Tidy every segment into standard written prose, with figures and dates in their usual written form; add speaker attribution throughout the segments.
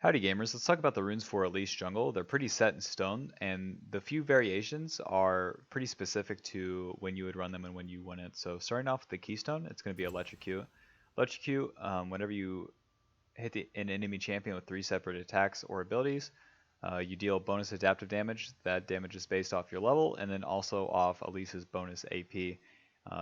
Speaker 1: Howdy gamers, let's talk about the runes for Elise Jungle. They're pretty set in stone, and the few variations are pretty specific to when you would run them and when you wouldn't. So starting off with the Keystone, it's going to be Electrocute. Electrocute, whenever you hit an enemy champion with 3 separate attacks or abilities, you deal bonus adaptive damage. That damage is based off your level, and then also off Elise's bonus AP.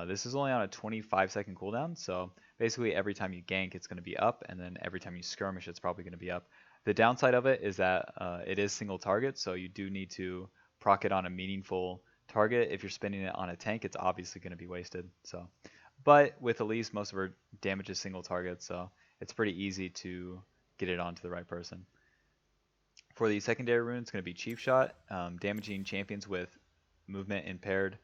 Speaker 1: This is only on a 25-second cooldown, so basically every time you gank, it's going to be up, and then every time you skirmish, it's probably going to be up. The downside of it is that it is single target, so you do need to proc it on a meaningful target. If you're spending it on a tank, it's obviously going to be wasted. So, but with Elise, most of her damage is single target, so it's pretty easy to get it onto the right person. For the secondary rune, it's going to be Chief Shot. Damaging champions with movement impaired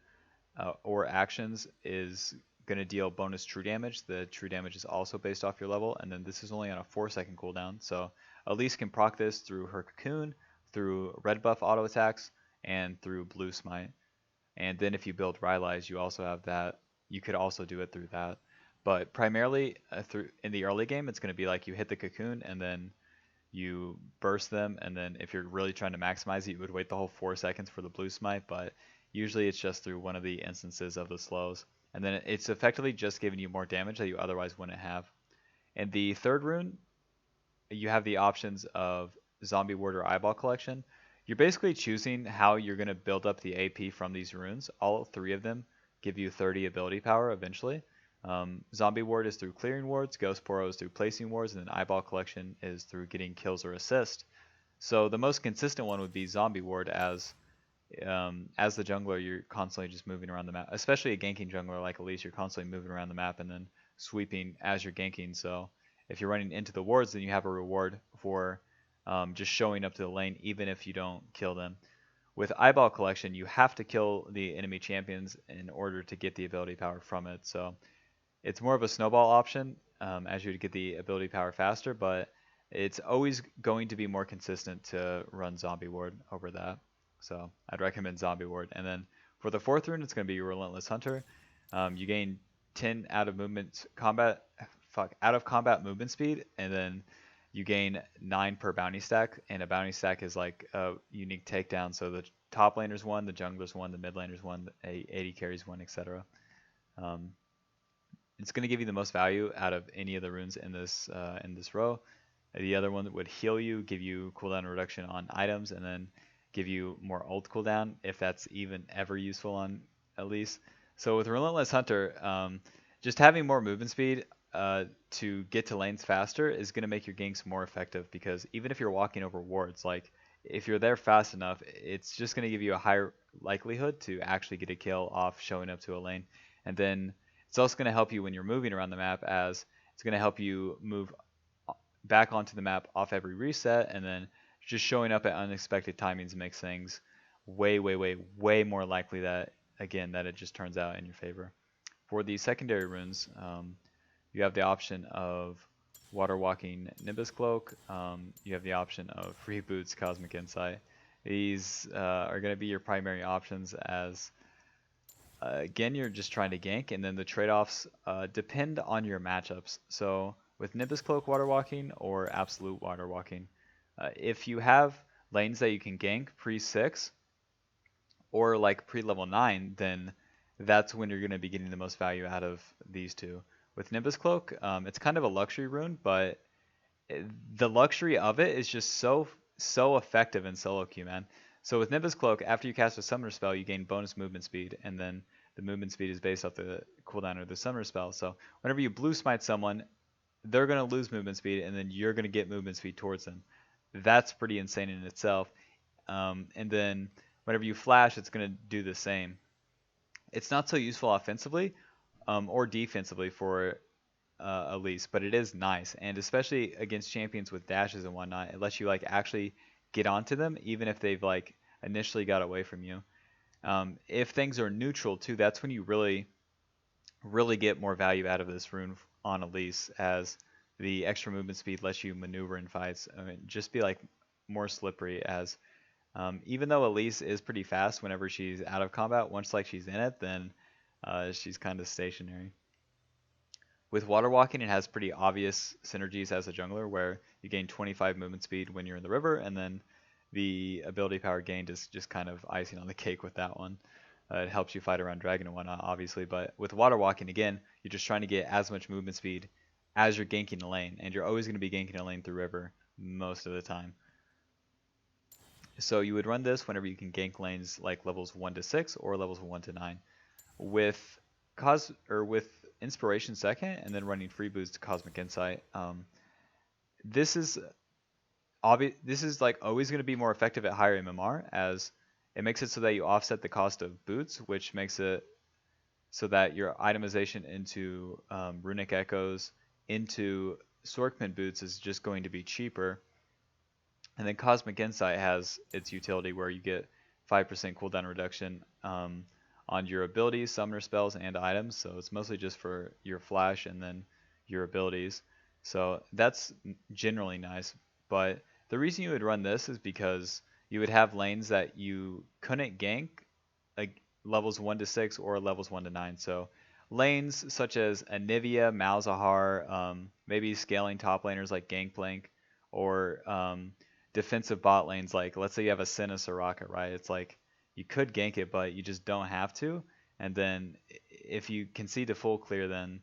Speaker 1: or actions is going to deal bonus true damage. The true damage is also based off your level, and then this is only on a 4-second cooldown. So Elise can proc this through her cocoon, through red buff auto attacks, and through blue smite. And then if you build Rylai's, you also have that. You could also do it through that. But primarily through in the early game, it's going to be like you hit the cocoon and then you burst them, and then if you're really trying to maximize it, you would wait the whole 4 seconds for the blue smite, but usually it's just through one of the instances of the slows. And then it's effectively just giving you more damage that you otherwise wouldn't have. And the third rune, you have the options of Zombie Ward or Eyeball Collection. You're basically choosing how you're going to build up the AP from these runes. All 3 of them give you 30 ability power eventually. Zombie Ward is through clearing wards, Ghost Poro is through placing wards, and then Eyeball Collection is through getting kills or assist. So the most consistent one would be Zombie Ward, as the jungler you're constantly just moving around the map, especially a ganking jungler like Elise, you're constantly moving around the map and then sweeping as you're ganking. So if you're running into the wards, then you have a reward for just showing up to the lane even if you don't kill them. With Eyeball Collection, you have to kill the enemy champions in order to get the ability power from it. So it's more of a snowball option as you would get the ability power faster, but it's always going to be more consistent to run Zombie Ward over that. So I'd recommend Zombie Ward. And then for the fourth rune, it's going to be Relentless Hunter. You gain 10 out of combat movement speed, and then you gain 9 per bounty stack. And a bounty stack is like a unique takedown. So the top laners won, the junglers won, the mid laners won, the AD carries won, etc. It's going to give you the most value out of any of the runes in this row. The other one would heal you, give you cooldown reduction on items, and then give you more ult cooldown if that's even ever useful on Elise. So with Relentless Hunter, just having more movement speed to get to lanes faster is going to make your ganks more effective, because even if you're walking over wards, like if you're there fast enough, it's just going to give you a higher likelihood to actually get a kill off showing up to a lane. And then it's also going to help you when you're moving around the map, as it's going to help you move back onto the map off every reset, and then just showing up at unexpected timings makes things way more likely that, again, that it just turns out in your favor. For the secondary runes, you have the option of Water Walking Nimbus Cloak. You have the option of Free Boots Cosmic Insight. These are going to be your primary options, as again, you're just trying to gank, and then the trade-offs depend on your matchups. So with Nimbus Cloak Water Walking or Absolute Water Walking, if you have lanes that you can gank pre-6 or like pre-level 9, then that's when you're going to be getting the most value out of these two. With Nimbus Cloak, it's kind of a luxury rune, but the luxury of it is just so effective in solo queue, man. So with Nimbus Cloak, after you cast a summoner spell, you gain bonus movement speed, and then the movement speed is based off the cooldown of the summoner spell. So whenever you blue smite someone, they're going to lose movement speed, and then you're going to get movement speed towards them. That's pretty insane in itself. And then whenever you flash, it's going to do the same. It's not so useful offensively or defensively for Elise, but it is nice, and especially against champions with dashes and whatnot, it lets you like actually get onto them even if they've like initially got away from you. If things are neutral too, that's when you really get more value out of this rune on Elise, as the extra movement speed lets you maneuver in fights. I mean, just be like more slippery, as even though Elise is pretty fast whenever she's out of combat, once like she's in it, then she's kind of stationary. With water walking, it has pretty obvious synergies as a jungler, where you gain 25 movement speed when you're in the river, and then the ability power gained is just kind of icing on the cake with that one. It helps you fight around dragon and whatnot, obviously, but with water walking, again, you're just trying to get as much movement speed as you're ganking a lane, and you're always going to be ganking a lane through river most of the time. So you would run this whenever you can gank lanes like levels 1 to 6 or levels 1 to 9. With with Inspiration second, and then running free boost Cosmic Insight. This is obvious. This is like always going to be more effective at higher MMR, as it makes it so that you offset the cost of boots, which makes it so that your itemization into Runic Echoes, into Sorkman boots is just going to be cheaper. And then Cosmic Insight has its utility where you get 5% cooldown reduction on your abilities, summoner spells, and items. So it's mostly just for your flash and then your abilities. So that's generally nice. But the reason you would run this is because you would have lanes that you couldn't gank, like levels 1 to 6 or levels 1 to 9. So lanes such as Anivia, Malzahar, maybe scaling top laners like Gangplank, or defensive bot lanes like, let's say you have a Senna Soraka, right? It's like you could gank it, but you just don't have to. And then if you concede to full clear, then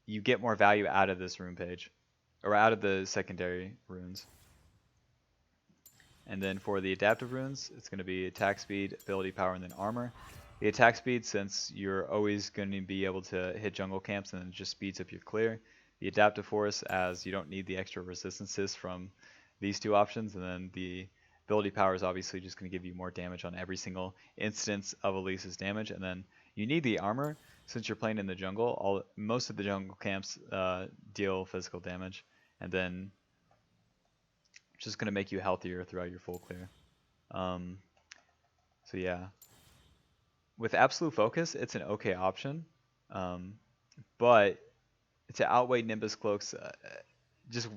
Speaker 1: you get more value out of this rune page, or out of the secondary runes. And then for the adaptive runes, it's going to be attack speed, ability power, and then armor. The attack speed, since you're always going to be able to hit jungle camps, and then it just speeds up your clear. The adaptive force, as you don't need the extra resistances from these two options. And then the ability power is obviously just going to give you more damage on every single instance of Elise's damage. And then you need the armor, since you're playing in the jungle. Most of the jungle camps deal physical damage, and then just going to make you healthier throughout your full clear. So yeah, with absolute focus, it's an okay option, but to outweigh Nimbus Cloak's just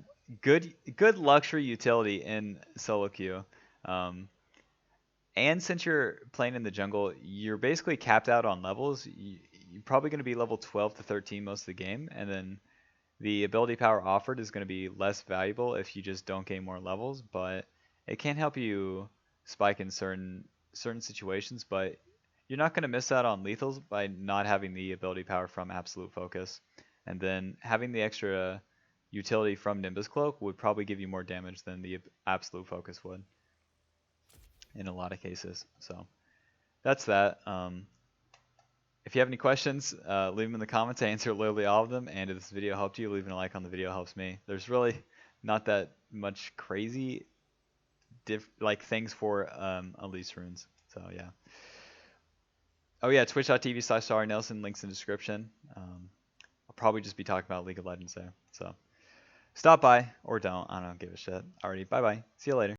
Speaker 1: good luxury utility in solo queue. And since you're playing in the jungle, you're basically capped out on levels. You're probably going to be level 12 to 13 most of the game, and then the ability power offered is going to be less valuable if you just don't gain more levels, but it can help you spike in certain situations. But you're not going to miss out on lethals by not having the ability power from absolute focus. And then having the extra utility from Nimbus Cloak would probably give you more damage than the absolute focus would in a lot of cases. So that's that. If you have any questions, leave them in the comments. I answer literally all of them. And if this video helped you, leaving a like on the video helps me. There's really not that much crazy things for Elise runes. So yeah. Oh yeah, twitch.tv/StarryNelson, links in the description. I'll probably just be talking about League of Legends there. So stop by or don't. I don't give a shit. Alrighty, bye bye. See you later.